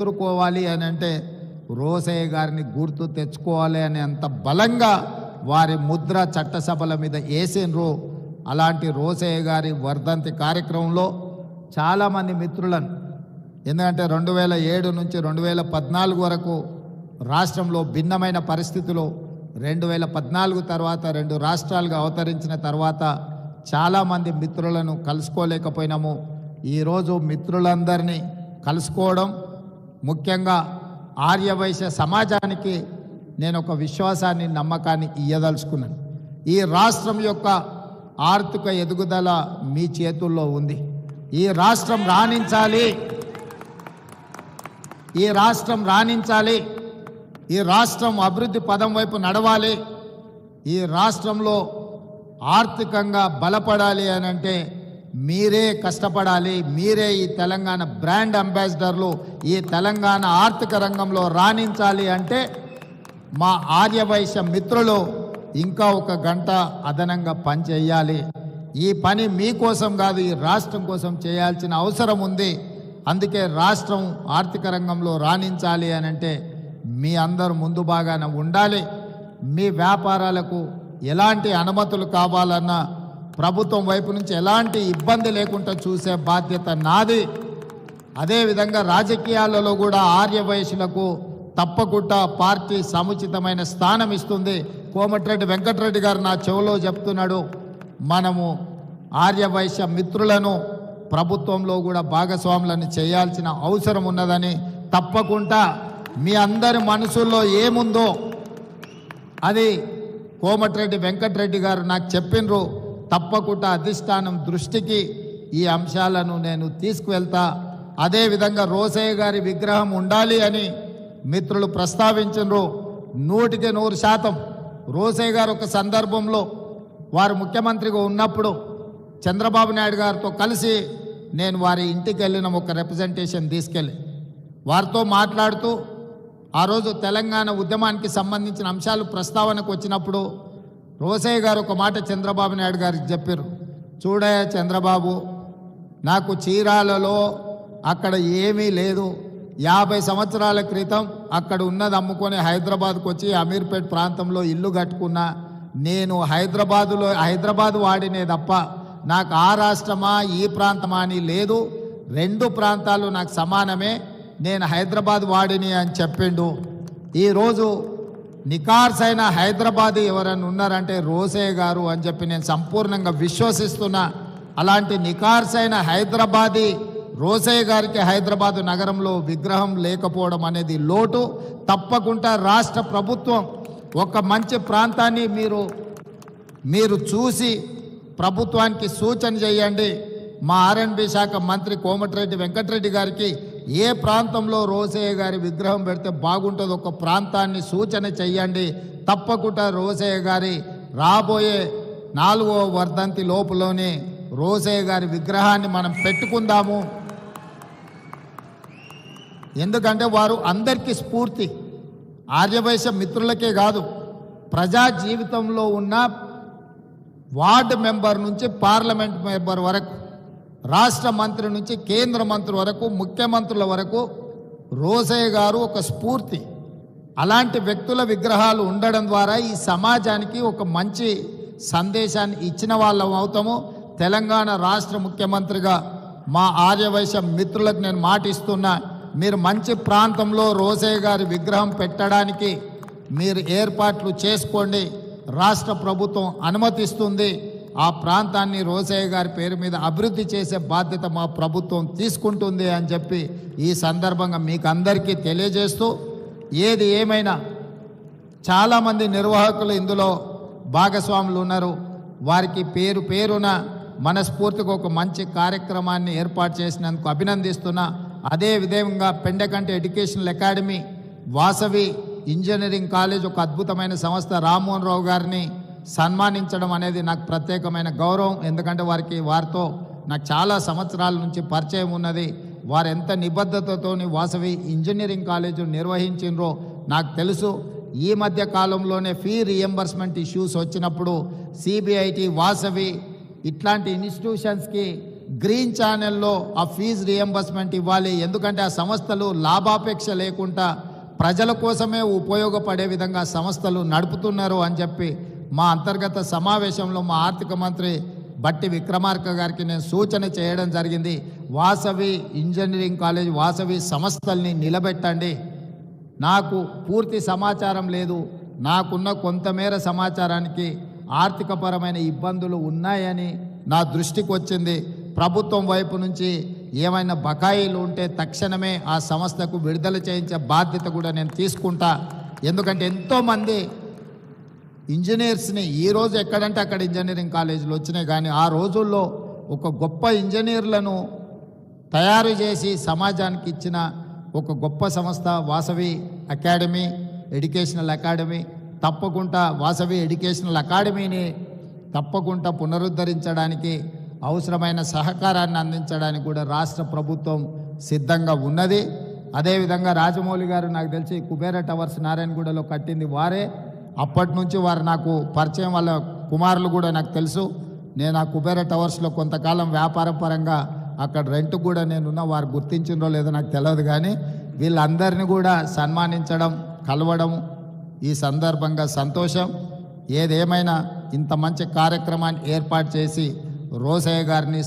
ఎదుర్కోవాలి అని అంటే రోసయ్య గారిని గుర్తు తెచ్చుకోవాలి అని అంత బలంగా వారి ముద్ర చట్టసభల మీద వేసినరు. అలాంటి రోసయ్య గారి వర్ధంతి కార్యక్రమంలో చాలామంది మిత్రులను, ఎందుకంటే 2007 నుంచి 2014 వరకు రాష్ట్రంలో భిన్నమైన పరిస్థితులు, 2014 తర్వాత 2 రాష్ట్రాలుగా అవతరించిన తర్వాత చాలామంది మిత్రులను కలుసుకోలేకపోయినాము. ఈరోజు మిత్రులందరినీ కలుసుకోవడం, ముఖ్యంగా ఆర్యవైశ్య సమాజానికి నేను ఒక విశ్వాసాన్ని, నమ్మకాన్ని ఇయ్యదలుచుకున్నాను. ఈ రాష్ట్రం యొక్క ఆర్థిక ఎదుగుదల మీ చేతుల్లో ఉంది. ఈ రాష్ట్రం రాణించాలి, ఈ రాష్ట్రం రాణించాలి, ఈ రాష్ట్రం అభివృద్ధి పదం వైపు నడవాలి, ఈ రాష్ట్రంలో ఆర్థికంగా బలపడాలి అని అంటే మీరే కష్టపడాలి. మీరే ఈ తెలంగాణ బ్రాండ్ అంబాసిడర్లు. ఈ తెలంగాణ ఆర్థిక రంగంలో రాణించాలి అంటే మా ఆర్యవైశ్య మిత్రులు ఇంకా 1 గంట అదనంగా పని చేయాలి. ఈ పని మీకోసం కాదు, ఈ రాష్ట్రం కోసం చేయాల్సిన అవసరం ఉంది. అందుకే రాష్ట్రం ఆర్థిక రంగంలో రాణించాలి అని అంటే మీ అందరూ ముందు బాగానే ఉండాలి. మీ వ్యాపారాలకు ఎలాంటి అనుమతులు కావాలన్నా ప్రభుత్వం వైపు నుంచి ఎలాంటి ఇబ్బంది లేకుండా చూసే బాధ్యత నాది. అదేవిధంగా రాజకీయాలలో కూడా ఆర్యవైశ్యులకు తప్పకుండా పార్టీ సముచితమైన స్థానం ఇస్తుంది. కోమటిరెడ్డి వెంకటరెడ్డి గారు నా చెవిలో చెప్తున్నాడు, మనము ఆర్యవైశ్య మిత్రులను ప్రభుత్వంలో కూడా భాగస్వాములను చేయాల్సిన అవసరం ఉన్నదని, తప్పకుండా మీ అందరి మనసుల్లో ఏముందో అది కోమటిరెడ్డి వెంకటరెడ్డి గారు నాకు చెప్పినరు. తప్పకుండా అధిష్టానం దృష్టికి ఈ అంశాలను నేను తీసుకువెళ్తా. అదేవిధంగా రోసయ్య గారి విగ్రహం ఉండాలి అని మిత్రులు ప్రస్తావించరు. 100% రోసయ్య గారు ఒక సందర్భంలో వారు ముఖ్యమంత్రిగా ఉన్నప్పుడు చంద్రబాబు నాయుడు గారితో కలిసి నేను వారి ఇంటికి వెళ్ళిన ఒక రిప్రజెంటేషన్ తీసుకెళ్ళి వారితో మాట్లాడుతూ ఆ రోజు తెలంగాణ ఉద్యమానికి సంబంధించిన అంశాలు ప్రస్తావనకు వచ్చినప్పుడు రోసయ్య గారు ఒక మాట చంద్రబాబు నాయుడు గారికి చెప్పారు, చూడయ్య చంద్రబాబు, నాకు చీరాలలో అక్కడ ఏమీ లేదు, 50 సంవత్సరాల క్రితం అక్కడ ఉన్నది అమ్ముకొని హైదరాబాద్కు వచ్చి అమీర్పేట్ ప్రాంతంలో ఇల్లు కట్టుకున్నా. నేను హైదరాబాద్ వాడినే తప్ప నాకు ఆ రాష్ట్రమా ఈ ప్రాంతమా అని లేదు, 2 ప్రాంతాలు నాకు సమానమే, నేను హైదరాబాద్ వాడిని అని చెప్పిండు. ఈరోజు నికార్సైన హైదరాబాదీ ఎవరైనా ఉన్నారంటే రోసయ్య గారు అని చెప్పి నేను సంపూర్ణంగా విశ్వసిస్తున్నా. అలాంటి నికార్సైన హైదరాబాదీ రోసయ్య గారికి హైదరాబాద్ నగరంలో విగ్రహం లేకపోవడం అనేది లోటు. తప్పకుండా రాష్ట్ర ప్రభుత్వం ఒక మంచి ప్రాంతాన్ని మీరు చూసి ప్రభుత్వానికి సూచన చేయండి. మా ఆర్ఎండ్బి శాఖ మంత్రి కోమటిరెడ్డి వెంకటరెడ్డి గారికి ఏ ప్రాంతంలో రోసయ్య గారి విగ్రహం పెడితే బాగుంటుందో ఒక ప్రాంతాన్ని సూచన చెయ్యండి. తప్పకుండా రోసయ్య గారి రాబోయే 4వ వర్ధంతి లోపులోనే రోసయ్య గారి విగ్రహాన్ని మనం పెట్టుకుందాము. ఎందుకంటే వారు అందరికీ స్ఫూర్తి, ఆర్యవైశ్య మిత్రులకే కాదు, ప్రజా జీవితంలో ఉన్న వార్డు మెంబర్ నుంచి పార్లమెంట్ మెంబర్ వరకు, రాష్ట్ర మంత్రి నుంచి కేంద్ర మంత్రి వరకు, ముఖ్యమంత్రుల వరకు రోసయ్య గారు ఒక స్ఫూర్తి. అలాంటి వ్యక్తుల విగ్రహాలు ఉండడం ద్వారా ఈ సమాజానికి ఒక మంచి సందేశాన్ని ఇచ్చిన వాళ్ళం అవుతాము. తెలంగాణ రాష్ట్ర ముఖ్యమంత్రిగా మా ఆర్యవైశ్య మిత్రులకు నేను మాటిస్తున్నా, మీరు మంచి ప్రాంతంలో రోసయ్య గారి విగ్రహం పెట్టడానికి మీరు ఏర్పాట్లు చేసుకోండి. రాష్ట్ర ప్రభుత్వం అనుమతిస్తుంది. ఆ ప్రాంతాన్ని రోసయ్య గారి పేరు మీద అభివృద్ధి చేసే బాధ్యత మా ప్రభుత్వం తీసుకుంటుంది అని చెప్పి ఈ సందర్భంగా మీకు అందరికీ తెలియజేస్తూ, ఏది ఏమైనా చాలామంది నిర్వాహకులు ఇందులో భాగస్వాములు ఉన్నారు. వారికి పేరున మనస్ఫూర్తిగా ఒక మంచి కార్యక్రమాన్ని ఏర్పాటు చేసినందుకు అభినందిస్తున్నా. అదేవిధంగా Pendakanti educational academy, Vasavi engineering college ఒక అద్భుతమైన సంస్థ, రామ్మోహన్ రావు గారిని సన్మానించడం అనేది నాకు ప్రత్యేకమైన గౌరవం. ఎందుకంటే వారితో నాకు చాలా సంవత్సరాల నుంచి పరిచయం ఉన్నది. వారు ఎంత నిబద్ధతతోని వాసవి ఇంజనీరింగ్ కాలేజు నిర్వహించినరో నాకు తెలుసు. ఈ మధ్య కాలంలోనే ఫీ రీఎంబర్స్మెంట్ ఇష్యూస్ వచ్చినప్పుడు సిబిఐటి, వాసవి ఇట్లాంటి ఇన్స్టిట్యూషన్స్కి గ్రీన్ ఛానల్లో ఆ ఫీజు రియంబర్స్మెంట్ ఇవ్వాలి. ఎందుకంటే ఆ సంస్థలు లాభాపేక్ష లేకుండా ప్రజల కోసమే ఉపయోగపడే విధంగా సంస్థలు నడుపుతున్నారు అని చెప్పి మా అంతర్గత సమావేశంలో మా ఆర్థిక మంత్రి బట్టి విక్రమార్క గారికి నేను సూచన చేయడం జరిగింది. వాసవి ఇంజనీరింగ్ కాలేజ్, వాసవి సంస్థల్ని నిలబెట్టండి. నాకు పూర్తి సమాచారం లేదు, నాకున్న కొంతమేర సమాచారానికి ఆర్థికపరమైన ఇబ్బందులు ఉన్నాయని నా దృష్టికి వచ్చింది. ప్రభుత్వం వైపు నుంచి ఏమైనా బకాయిలు ఉంటే తక్షణమే ఆ సంస్థకు విడుదల చేయించే బాధ్యత కూడా నేను తీసుకుంటా. ఎందుకంటే ఎంతోమంది ఇంజనీర్స్ని ఈరోజు ఎక్కడంటే అక్కడ ఇంజనీరింగ్ కాలేజీలు వచ్చినాయి, కానీ ఆ రోజుల్లో ఒక గొప్ప ఇంజనీర్లను తయారు చేసి సమాజానికి ఇచ్చిన ఒక గొప్ప సంస్థ వాసవి అకాడమీ, ఎడ్యుకేషనల్ అకాడమీ. తప్పకుండా వాసవి ఎడ్యుకేషనల్ అకాడమీని తప్పకుండా పునరుద్ధరించడానికి అవసరమైన సహకారాన్ని అందించడానికి కూడా రాష్ట్ర ప్రభుత్వం సిద్ధంగా ఉన్నది. అదేవిధంగా రాజమౌళి గారు నాకు తెలిసి కుబేర టవర్స్ నారాయణగూడలో కట్టింది వారే. అప్పటి నుంచి వారు నాకు పరిచయం, వాళ్ళ కుమారులు కూడా నాకు తెలుసు. నేను ఆ కుబేర టవర్స్లో కొంతకాలం వ్యాపార పరంగా అక్కడ రెంట్ కూడా నేనున్న, వారు గుర్తించిందో లేదో నాకు తెలియదు, కానీ వీళ్ళందరినీ కూడా సన్మానించడం, కలవడం ఈ సందర్భంగా సంతోషం. ఏదేమైనా ఇంత మంచి కార్యక్రమాన్ని ఏర్పాటు చేసి రోసయ్య గారిని